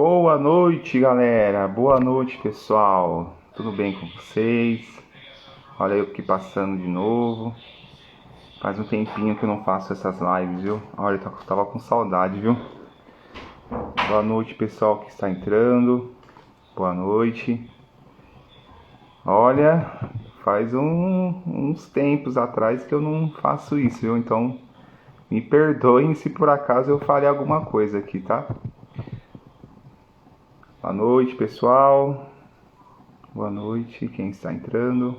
Boa noite, galera. Boa noite, pessoal. Tudo bem com vocês? Olha eu aqui passando de novo. Faz um tempinho que eu não faço essas lives, viu? Olha, eu tava com saudade, viu? Boa noite, pessoal que está entrando. Boa noite. Olha, faz uns tempos atrás que eu não faço isso, viu? Então, me perdoem se por acaso eu falei alguma coisa aqui, tá? Boa noite, pessoal. Boa noite, quem está entrando.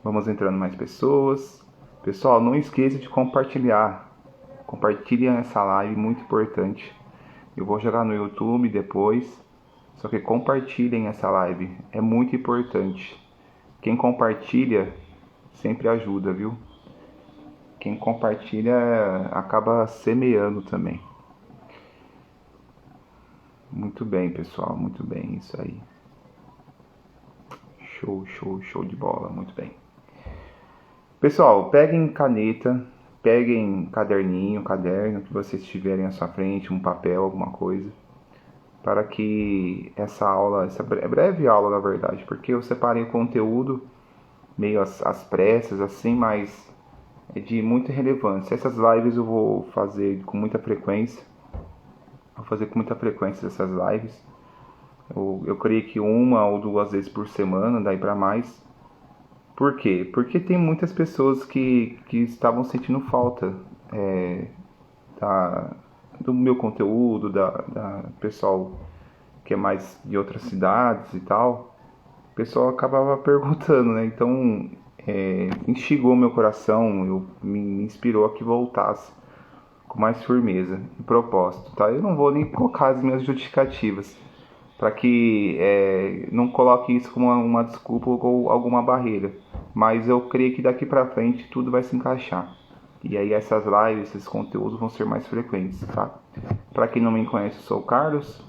Vamos entrando mais pessoas. Pessoal, não esqueça de compartilhar. Compartilhem essa live, muito importante. Eu vou jogar no YouTube depois. Só que compartilhem essa live, é muito importante. Quem compartilha sempre ajuda, viu? Quem compartilha acaba semeando também. Muito bem, pessoal, muito bem, isso aí. Show de bola, muito bem. Pessoal, peguem caneta, peguem caderninho, caderno que vocês tiverem à sua frente, um papel, alguma coisa, para que essa aula, essa breve aula, na verdade, porque eu separei o conteúdo meio às pressas, assim, mas é de muita relevância. Essas lives eu vou fazer com muita frequência. Vou fazer com muita frequência essas lives. Eu creio que 1 ou 2 vezes por semana, daí para mais. Por quê? Porque tem muitas pessoas que estavam sentindo falta do meu conteúdo, da pessoal que é mais de outras cidades e tal. O pessoal acabava perguntando, né? Então, instigou meu coração, me inspirou a que voltasse com mais firmeza e propósito, tá? Eu não vou nem colocar as minhas justificativas, para que não coloque isso como uma desculpa ou alguma barreira, mas eu creio que daqui para frente tudo vai se encaixar, e aí essas lives, esses conteúdos vão ser mais frequentes, tá? Para quem não me conhece, eu sou o Carlos,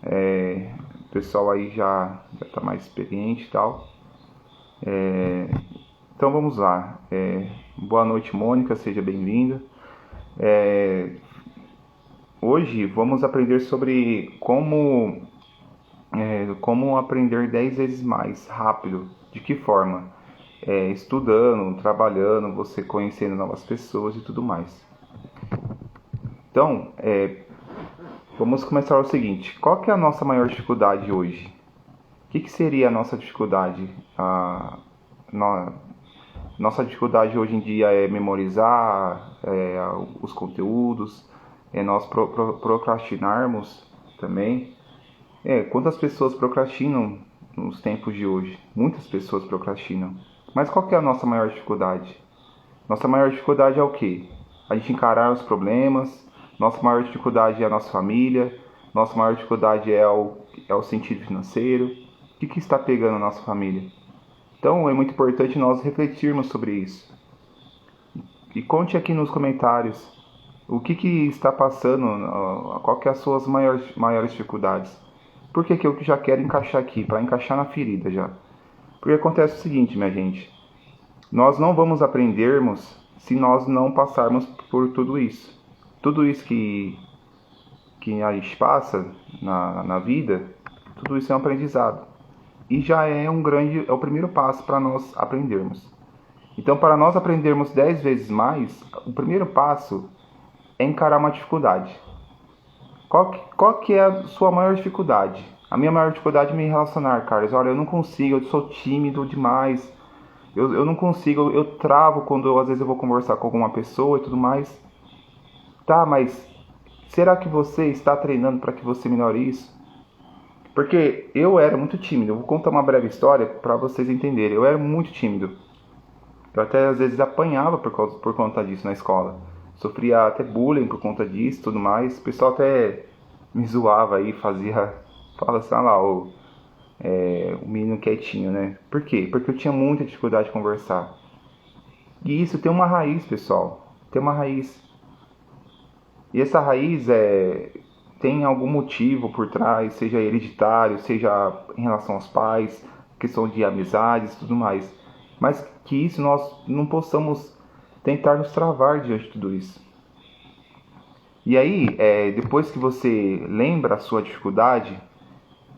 o pessoal aí já tá mais experiente e tal, então vamos lá. Boa noite, Mônica, seja bem-vinda. Hoje vamos aprender sobre como aprender 10 vezes mais rápido. De que forma? Estudando, trabalhando, você conhecendo novas pessoas e tudo mais. Então, vamos começar o seguinte. Qual que é a nossa maior dificuldade hoje? O que seria a nossa dificuldade? Nossa dificuldade hoje em dia é memorizar os conteúdos, nós procrastinarmos também. Quantas pessoas procrastinam nos tempos de hoje? Muitas pessoas procrastinam. Mas qual que é a nossa maior dificuldade? Nossa maior dificuldade é o quê? A gente encarar os problemas. Nossa maior dificuldade é a nossa família. Nossa maior dificuldade é o sentido financeiro. O que está pegando a nossa família? Então é muito importante nós refletirmos sobre isso. E conte aqui nos comentários o que está passando, qual que é as suas maiores dificuldades. Por que eu já quero encaixar aqui? Para encaixar na ferida já. Porque acontece o seguinte, minha gente. Nós não vamos aprendermos se nós não passarmos por tudo isso. Tudo isso que a gente passa na vida, tudo isso é um aprendizado. E já é o primeiro passo para nós aprendermos. Então, para nós aprendermos 10 vezes mais, o primeiro passo é encarar uma dificuldade. Qual que é a sua maior dificuldade? A minha maior dificuldade é me relacionar, Carlos. Olha, eu não consigo, eu sou tímido demais. Eu não consigo, eu travo quando às vezes eu vou conversar com alguma pessoa e tudo mais. Tá, mas será que você está treinando para que você melhore isso? Porque eu era muito tímido. Eu vou contar uma breve história para vocês entenderem. Eu era muito tímido. Eu até às vezes apanhava por conta disso na escola. Sofria até bullying por conta disso e tudo mais. O pessoal até me zoava aí, fala assim, lá, o menino quietinho, né? Por quê? Porque eu tinha muita dificuldade de conversar. E isso tem uma raiz, pessoal. Tem uma raiz. E essa raiz tem algum motivo por trás, seja hereditário, seja em relação aos pais, questão de amizades e tudo mais. Mas que isso nós não possamos tentar nos travar diante de tudo isso. E aí, depois que você lembra a sua dificuldade,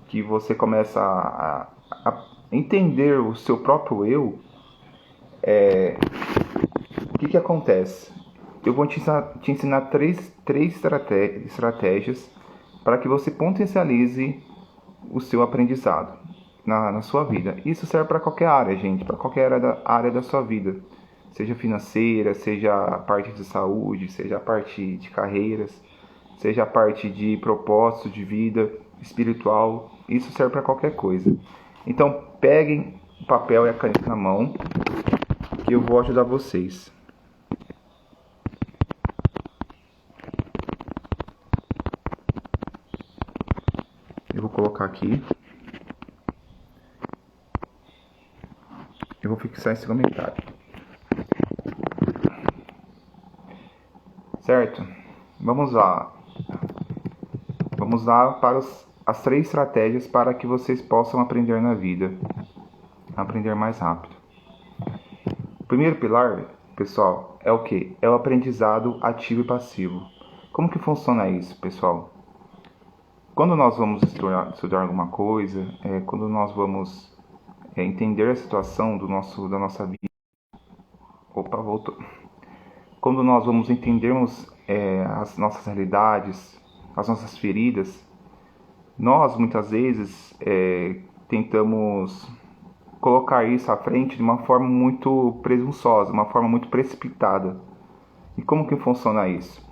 que você começa a entender o seu próprio eu, o que acontece? Eu vou te ensinar três estratégias para que você potencialize o seu aprendizado na sua vida. Isso serve para qualquer área, gente, para qualquer área da sua vida. Seja financeira, seja a parte de saúde, seja a parte de carreiras, seja a parte de propósito de vida, espiritual. Isso serve para qualquer coisa. Então, peguem o papel e a caneta na mão, que eu vou ajudar vocês. Eu vou colocar aqui. Eu vou fixar esse comentário. Certo? Vamos lá. Vamos lá para as 3 estratégias para que vocês possam aprender na vida. Aprender mais rápido. O primeiro pilar, pessoal, é o quê? É o aprendizado ativo e passivo. Como que funciona isso, pessoal? Quando nós vamos estudar alguma coisa, quando nós vamos entender a situação da nossa vida... Opa, voltou. Quando nós vamos entendermos as nossas realidades, as nossas feridas, nós muitas vezes tentamos colocar isso à frente de uma forma muito presunçosa, uma forma muito precipitada. E como que funciona isso?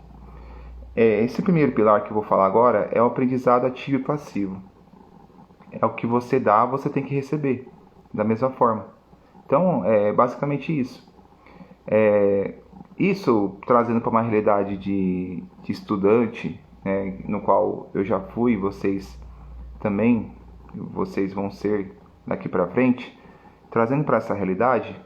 Esse primeiro pilar que eu vou falar agora é o aprendizado ativo e passivo. É o que você dá, você tem que receber, da mesma forma. Então, é basicamente isso. Isso trazendo para uma realidade de estudante, né, no qual eu já fui, vocês também, vocês vão ser daqui para frente, trazendo para essa realidade,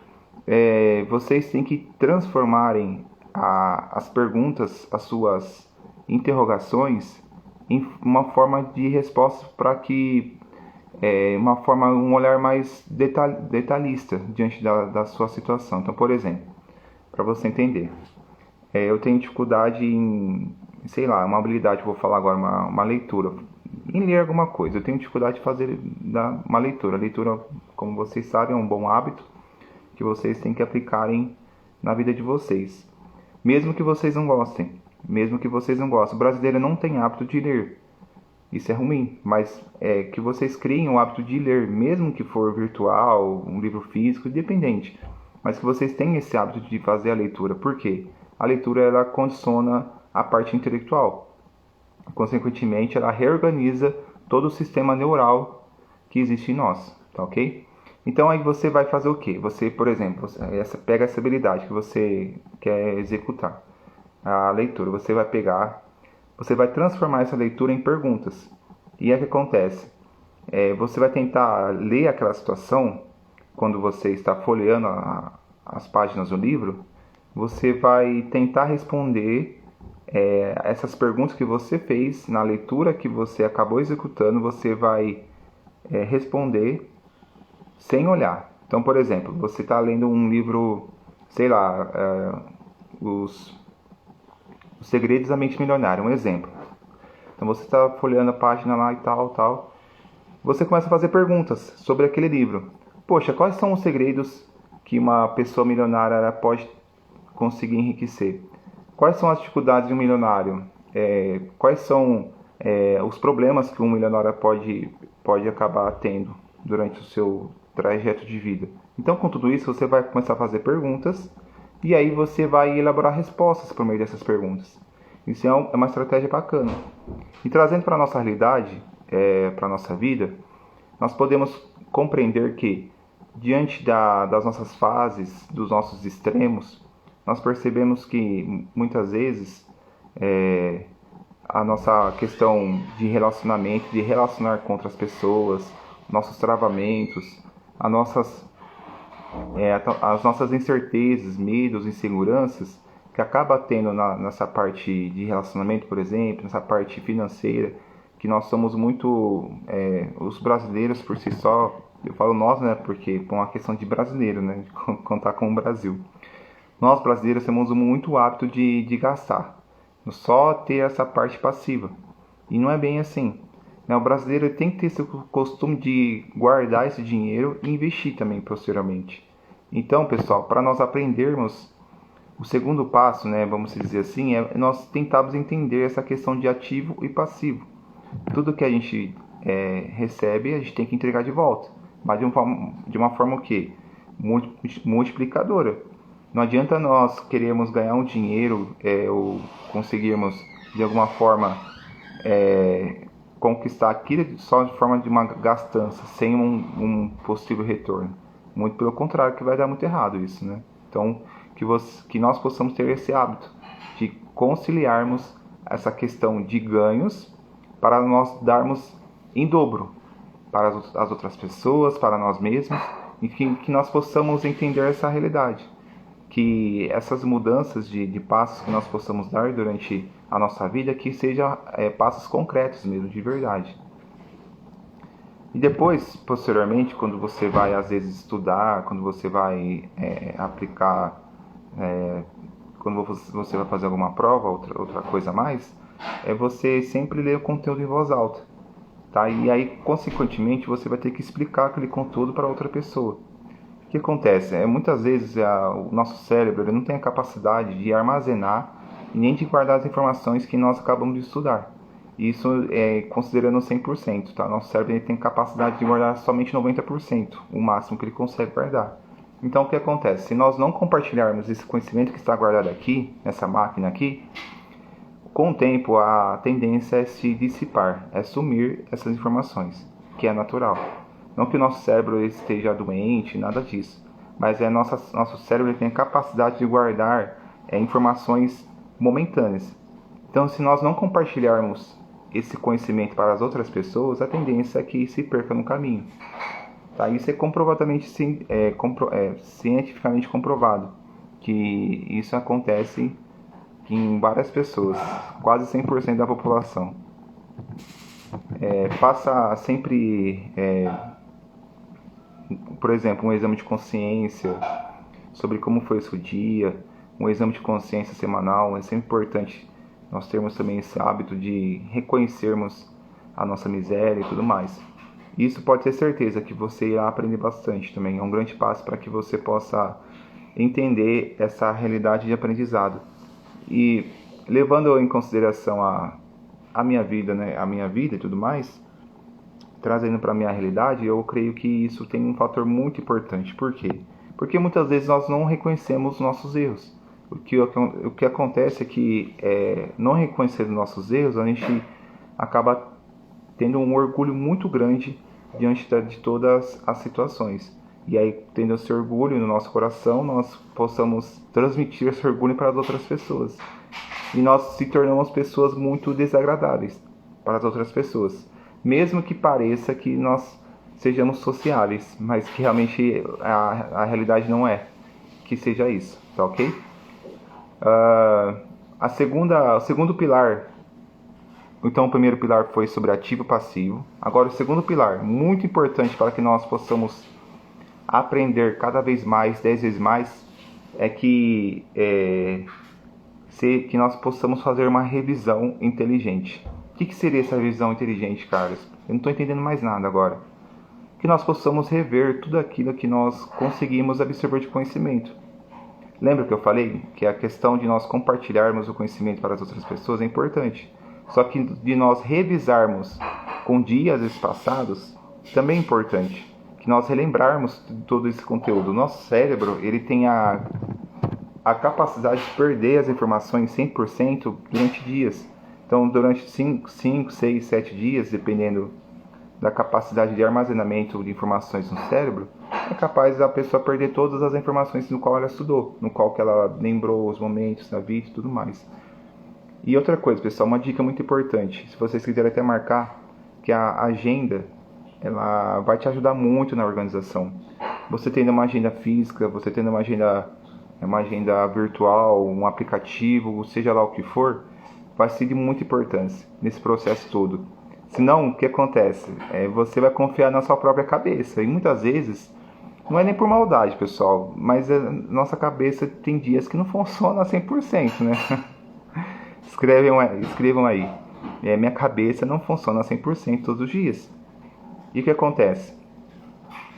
vocês têm que transformarem as perguntas, as suas interrogações, em uma forma de resposta para que um olhar mais detalhista diante da sua situação. Então, por exemplo, para você entender, eu tenho dificuldade em, sei lá, uma habilidade, vou falar agora, uma leitura, em ler alguma coisa. Eu tenho dificuldade de fazer uma leitura. A leitura, como vocês sabem, é um bom hábito que vocês têm que aplicarem na vida de vocês. Mesmo que vocês não gostem. Mesmo que vocês não gostem. O brasileiro não tem hábito de ler. Isso é ruim, mas que vocês criem o hábito de ler, mesmo que for virtual, um livro físico, independente. Mas que vocês tenham esse hábito de fazer a leitura. Por quê? A leitura, ela condiciona a parte intelectual. Consequentemente, ela reorganiza todo o sistema neural que existe em nós, tá ok? Então, aí você vai fazer o quê? Você, por exemplo, pega essa habilidade que você quer executar, a leitura. Você vai transformar essa leitura em perguntas. E é o que acontece? Você vai tentar ler aquela situação, quando você está folheando as páginas do livro, você vai tentar responder essas perguntas que você fez na leitura que você acabou executando. Você vai responder sem olhar. Então, por exemplo, você está lendo um livro, sei lá, Os Segredos da Mente Milionária, um exemplo. Então você está folheando a página lá e tal. Você começa a fazer perguntas sobre aquele livro. Poxa, quais são os segredos que uma pessoa milionária pode conseguir enriquecer? Quais são as dificuldades de um milionário? Quais são os problemas que um milionário pode acabar tendo durante o seu trajeto de vida? Então, com tudo isso, você vai começar a fazer perguntas e aí você vai elaborar respostas por meio dessas perguntas. Isso é uma estratégia bacana. E trazendo para a nossa realidade, para a nossa vida, nós podemos compreender que, diante das nossas fases, dos nossos extremos, nós percebemos que, muitas vezes, a nossa questão de relacionamento, de relacionar com outras pessoas, nossos travamentos, as nossas incertezas, medos, inseguranças, que acaba tendo nessa parte de relacionamento, por exemplo, nessa parte financeira, que nós somos muito, os brasileiros por si só, eu falo nós, né, porque é uma questão de brasileiro, né, de contar com o Brasil. Nós brasileiros temos muito hábito de gastar. só ter essa parte passiva. E não é bem assim. Né? O brasileiro tem que ter esse costume de guardar esse dinheiro e investir também posteriormente. Então, pessoal, para nós aprendermos, o segundo passo, né, vamos dizer assim, é nós tentarmos entender essa questão de ativo e passivo. Tudo que a gente recebe, a gente tem que entregar de volta. Mas de uma forma o quê? Multiplicadora. Não adianta nós queremos ganhar um dinheiro ou conseguirmos, de alguma forma, conquistar aquilo só de forma de uma gastança, sem um possível retorno. Muito pelo contrário, que vai dar muito errado isso, né? Então, que nós possamos ter esse hábito de conciliarmos essa questão de ganhos para nós darmos em dobro para as outras pessoas, para nós mesmos, e que nós possamos entender essa realidade. Que essas mudanças de passos que nós possamos dar durante a nossa vida, que sejam passos concretos mesmo, de verdade. E depois, posteriormente, quando você vai às vezes estudar, quando você vai aplicar, quando você vai fazer alguma prova, outra coisa a mais, é você sempre ler o conteúdo em voz alta. Tá? E aí, consequentemente, você vai ter que explicar aquele conteúdo para outra pessoa. O que acontece? Muitas vezes o nosso cérebro ele não tem a capacidade de armazenar e nem de guardar as informações que nós acabamos de estudar. Isso é considerando 100%. Tá? Nosso cérebro ele tem capacidade de guardar somente 90%, o máximo que ele consegue guardar. Então, o que acontece? Se nós não compartilharmos esse conhecimento que está guardado aqui, nessa máquina aqui, com o tempo a tendência é se dissipar, é sumir essas informações, que é natural. Não que o nosso cérebro esteja doente, nada disso, mas nosso cérebro tem a capacidade de guardar informações momentâneas. Então, se nós não compartilharmos esse conhecimento para as outras pessoas, a tendência é que se perca no caminho. Tá? Isso é comprovadamente, cientificamente comprovado, que isso acontece em várias pessoas, quase 100% da população. Faça sempre, por exemplo, um exame de consciência sobre como foi o seu dia, um exame de consciência semanal. É sempre importante nós termos também esse hábito de reconhecermos a nossa miséria e tudo mais. Isso pode ter certeza que você irá aprender bastante também. É um grande passo para que você possa entender essa realidade de aprendizado. E levando em consideração a minha vida, né, a minha vida e tudo mais, trazendo para a minha realidade, eu creio que isso tem um fator muito importante. Por quê? Porque muitas vezes nós não reconhecemos nossos erros. O que acontece é que, não reconhecendo nossos erros, a gente acaba tendo um orgulho muito grande diante de todas as situações. E aí, tendo esse orgulho no nosso coração, nós possamos transmitir esse orgulho para as outras pessoas. E nós se tornamos pessoas muito desagradáveis para as outras pessoas. Mesmo que pareça que nós sejamos sociáveis, mas que realmente a realidade não é que seja isso, tá ok? O segundo pilar, então o primeiro pilar foi sobre ativo e passivo. Agora o segundo pilar, muito importante para que nós possamos aprender cada vez mais, 10 vezes mais, é que nós possamos fazer uma revisão inteligente. O que seria essa revisão inteligente, Carlos? Eu não estou entendendo mais nada agora. Que nós possamos rever tudo aquilo que nós conseguimos absorver de conhecimento. Lembra que eu falei que a questão de nós compartilharmos o conhecimento para as outras pessoas é importante. Só que de nós revisarmos com dias passados também é importante. Que nós relembrarmos todo esse conteúdo. O nosso cérebro ele tem a capacidade de perder as informações 100% durante dias. Então, durante 5, 6, 7 dias, dependendo da capacidade de armazenamento de informações no cérebro, é capaz da pessoa perder todas as informações no qual ela estudou, no qual que ela lembrou os momentos da vida e tudo mais. E outra coisa, pessoal, uma dica muito importante, se vocês quiserem até marcar, que a agenda ela vai te ajudar muito na organização. Você tendo uma agenda física, você tendo uma agenda virtual, um aplicativo, seja lá o que for, vai ser de muita importância nesse processo todo. Senão, o que acontece? Você vai confiar na sua própria cabeça. E muitas vezes, não é nem por maldade, pessoal, mas a nossa cabeça tem dias que não funciona 100%, né? Escrevam aí. Minha cabeça não funciona 100% todos os dias. E o que acontece?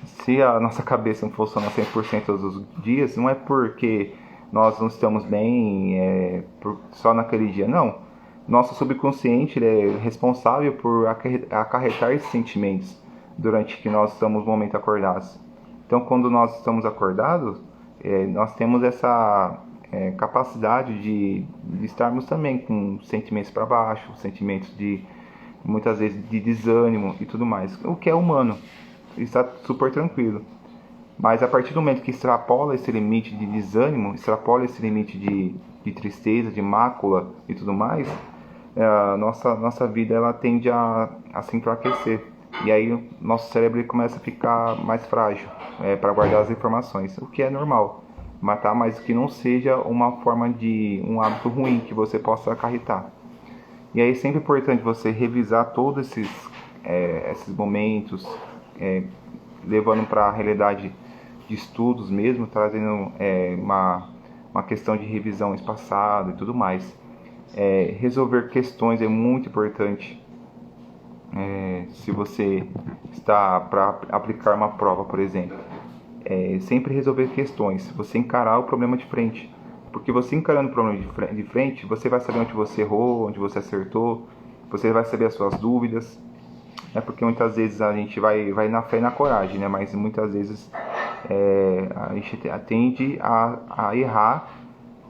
Se a nossa cabeça não funciona 100% todos os dias, não é porque nós não estamos bem só naquele dia, não. Nosso subconsciente é responsável por acarretar esses sentimentos durante que nós estamos no momento acordados. Então, quando nós estamos acordados, nós temos essa capacidade de estarmos também com sentimentos para baixo, sentimentos de muitas vezes de desânimo e tudo mais, o que é humano, está super tranquilo. Mas a partir do momento que extrapola esse limite de desânimo, extrapola esse limite de tristeza, de mácula e tudo mais, nossa vida ela tende a se enfraquecer. E aí o nosso cérebro começa a ficar mais frágil para guardar as informações, o que é normal. Matar, mas que não seja uma forma de um hábito ruim que você possa acarretar. E aí é sempre importante você revisar todos esses momentos, levando para a realidade de estudos mesmo, trazendo uma questão de revisão espaçada e tudo mais. Resolver questões é muito importante. Se você está para aplicar uma prova, por exemplo, sempre resolver questões, você encarar o problema de frente, porque você encarando o problema de frente, você vai saber onde você errou, onde você acertou, você vai saber as suas dúvidas, porque muitas vezes a gente vai na fé e na coragem, né? Mas muitas vezes a gente tende a errar,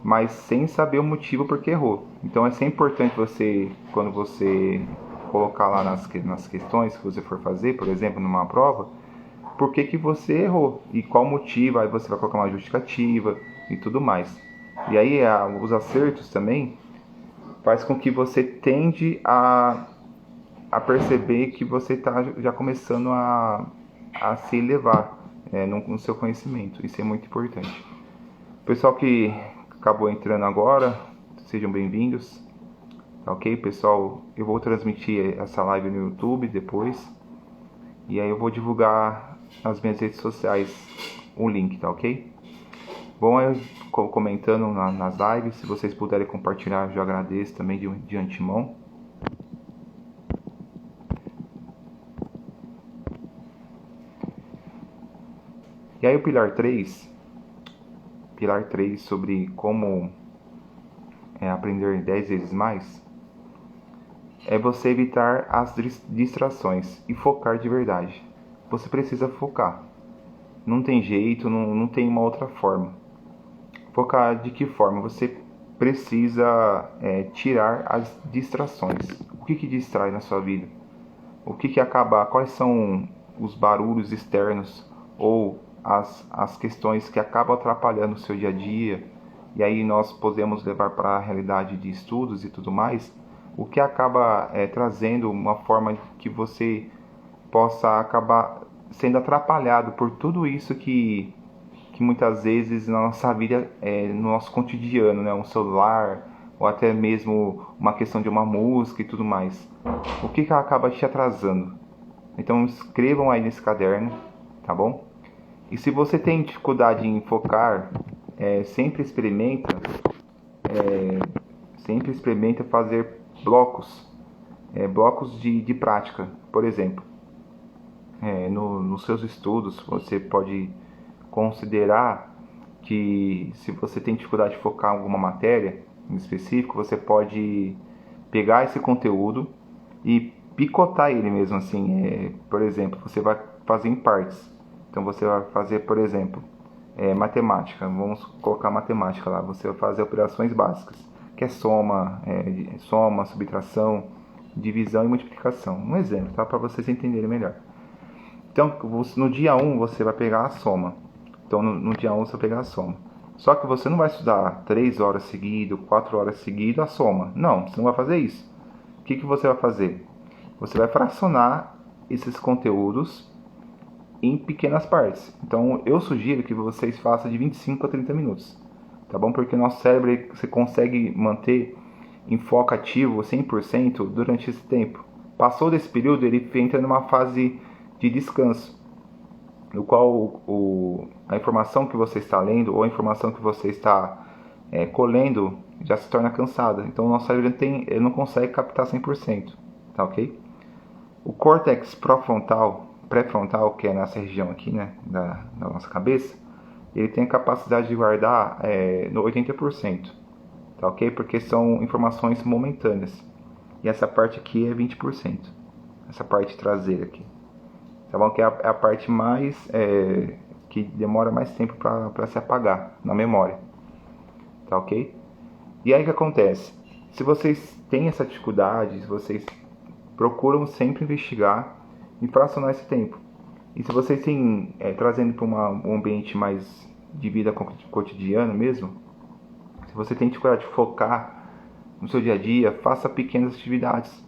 mas sem saber o motivo por que errou. Então é sempre importante você, quando você colocar lá nas questões que você for fazer, por exemplo, numa prova, por que você errou e qual motivo, aí você vai colocar uma justificativa e tudo mais. E aí os acertos também faz com que você tende a perceber que você está já começando a se elevar no seu conhecimento. Isso é muito importante. Pessoal que acabou entrando agora, sejam bem-vindos. Tá ok, pessoal? Eu vou transmitir essa live no YouTube depois. E aí eu vou divulgar nas minhas redes sociais o link, tá ok? Bom, eu comentando nas lives, se vocês puderem compartilhar, eu já agradeço também de antemão. E aí o pilar 3 sobre como aprender 10 vezes mais, é você evitar as distrações e focar de verdade. Você precisa focar. Não tem jeito, não tem uma outra forma. Focar de que forma? Você precisa tirar as distrações. O que distrai na sua vida? O que acaba? Quais são os barulhos externos ou as questões que acabam atrapalhando o seu dia a dia? E aí nós podemos levar para a realidade de estudos e tudo mais. O que acaba trazendo uma forma que você possa acabar sendo atrapalhado por tudo isso que muitas vezes na nossa vida, no nosso cotidiano, né? Um celular, ou até mesmo uma questão de uma música e tudo mais. O que acaba te atrasando? Então escrevam aí nesse caderno, tá bom? E se você tem dificuldade em focar, sempre experimenta fazer blocos de prática. Por exemplo, nos seus estudos você pode considerar que se você tem dificuldade de focar em alguma matéria em específico, você pode pegar esse conteúdo e picotar ele mesmo assim. Por exemplo, você vai fazer em partes. Então você vai fazer, por exemplo, matemática. Vamos colocar matemática lá. Você vai fazer operações básicas, que é soma, subtração, divisão e multiplicação. Um exemplo, tá? Para vocês entenderem melhor. Então, no dia 1 você vai pegar a soma. Então, no dia 1 você vai pegar a soma. Só que você não vai estudar 3 horas seguidas, 4 horas seguidas a soma. Não, você não vai fazer isso. O que você vai fazer? Você vai fracionar esses conteúdos em pequenas partes. Então, eu sugiro que vocês façam de 25 a 30 minutos. Tá bom? Porque o nosso cérebro você consegue manter em foco ativo 100% durante esse tempo. Passou desse período, ele entra numa fase de descanso, no qual a informação que você está lendo ou a informação que você está colhendo, já se torna cansada. Então o nosso cérebro ele não consegue captar 100%, tá ok? O córtex pré-frontal, que é nessa região aqui, né, da nossa cabeça, ele tem a capacidade de guardar no 80%, tá ok? Porque são informações momentâneas. E essa parte aqui é 20%, essa parte traseira aqui, tá bom? Que é a parte mais que demora mais tempo para se apagar na memória, tá ok? E aí o que acontece? Se vocês têm essa dificuldade, se vocês procuram sempre investigar e fracionar esse tempo. E se vocês têm, trazendo para um ambiente mais de vida cotidiano mesmo, se você tem dificuldade de focar no seu dia a dia, faça pequenas atividades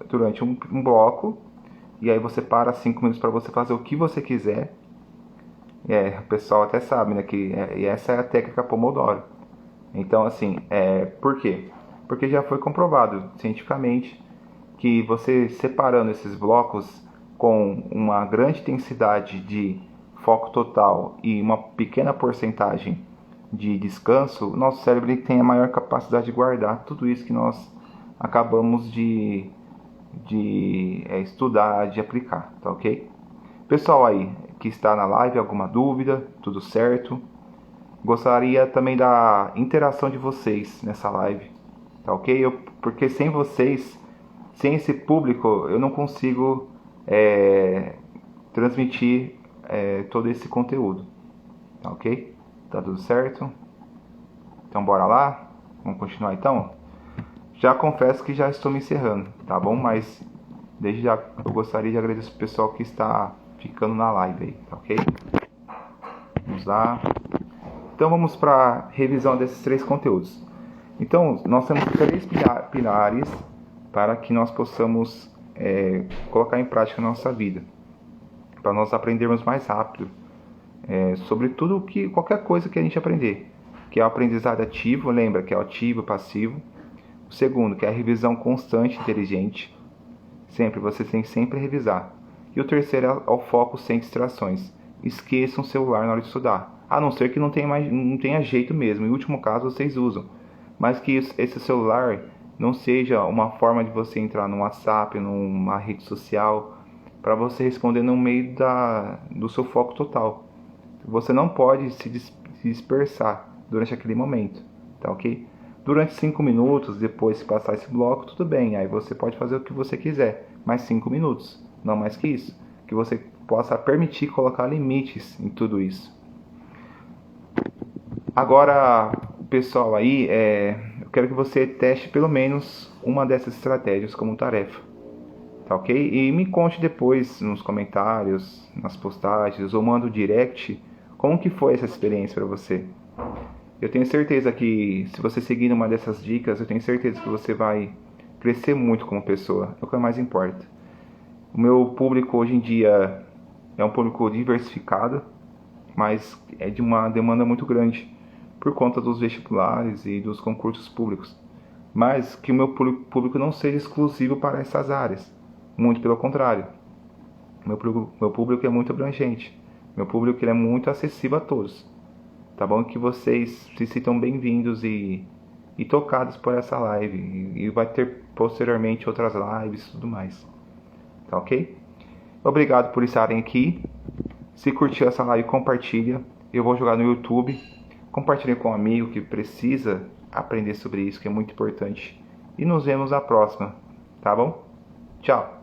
durante um bloco, e aí você para 5 minutos para você fazer o que você quiser. O pessoal até sabe, né, que e essa é a técnica Pomodoro. Então, assim, por quê? Porque já foi comprovado cientificamente que você separando esses blocos com uma grande intensidade de foco total e uma pequena porcentagem de descanso, o nosso cérebro tem a maior capacidade de guardar tudo isso que nós acabamos de estudar, de aplicar, tá ok? Pessoal aí que está na live, alguma dúvida? Tudo certo? Gostaria também da interação de vocês nessa live, tá ok? Porque sem vocês, sem esse público, eu não consigo transmitir todo esse conteúdo, tá ok? Tá tudo certo? Então bora lá? Vamos continuar então? Já confesso que já estou me encerrando, tá bom? Mas desde já eu gostaria de agradecer o pessoal que está ficando na live aí, tá ok? Vamos lá. Então vamos para a revisão desses 3 conteúdos. Então nós temos 3 pilares para que nós possamos colocar em prática na nossa vida, para nós aprendermos mais rápido sobre tudo qualquer coisa que a gente aprender, que é o aprendizado ativo, lembra que é o ativo, passivo. O segundo, que é a revisão constante e inteligente, você tem sempre revisar. E o terceiro é o foco sem distrações. Esqueçam o celular na hora de estudar, a não ser que não tenha jeito mesmo, em último caso vocês usam, mas que esse celular não seja uma forma de você entrar no WhatsApp, numa rede social, para você responder no meio do seu foco total. Você não pode se dispersar durante aquele momento, tá ok? Durante 5 minutos, depois de passar esse bloco, tudo bem, aí você pode fazer o que você quiser, mais 5 minutos, não mais que isso, que você possa permitir colocar limites em tudo isso. Agora, pessoal aí, eu quero que você teste pelo menos uma dessas estratégias como tarefa, tá ok? E me conte depois nos comentários, nas postagens, ou manda um direct, como que foi essa experiência para você. Eu tenho certeza que se você seguir uma dessas dicas, eu tenho certeza que você vai crescer muito como pessoa, é o que mais importa. O meu público hoje em dia é um público diversificado, mas é de uma demanda muito grande por conta dos vestibulares e dos concursos públicos. Mas que o meu público não seja exclusivo para essas áreas, muito pelo contrário. Meu público é muito abrangente, meu público ele é muito acessível a todos. Tá bom? Que vocês se sintam bem-vindos e tocados por essa live. E vai ter posteriormente outras lives e tudo mais. Tá ok? Obrigado por estarem aqui. Se curtiu essa live, compartilha. Eu vou jogar no YouTube. Compartilhe com um amigo que precisa aprender sobre isso, que é muito importante. E nos vemos na próxima. Tá bom? Tchau!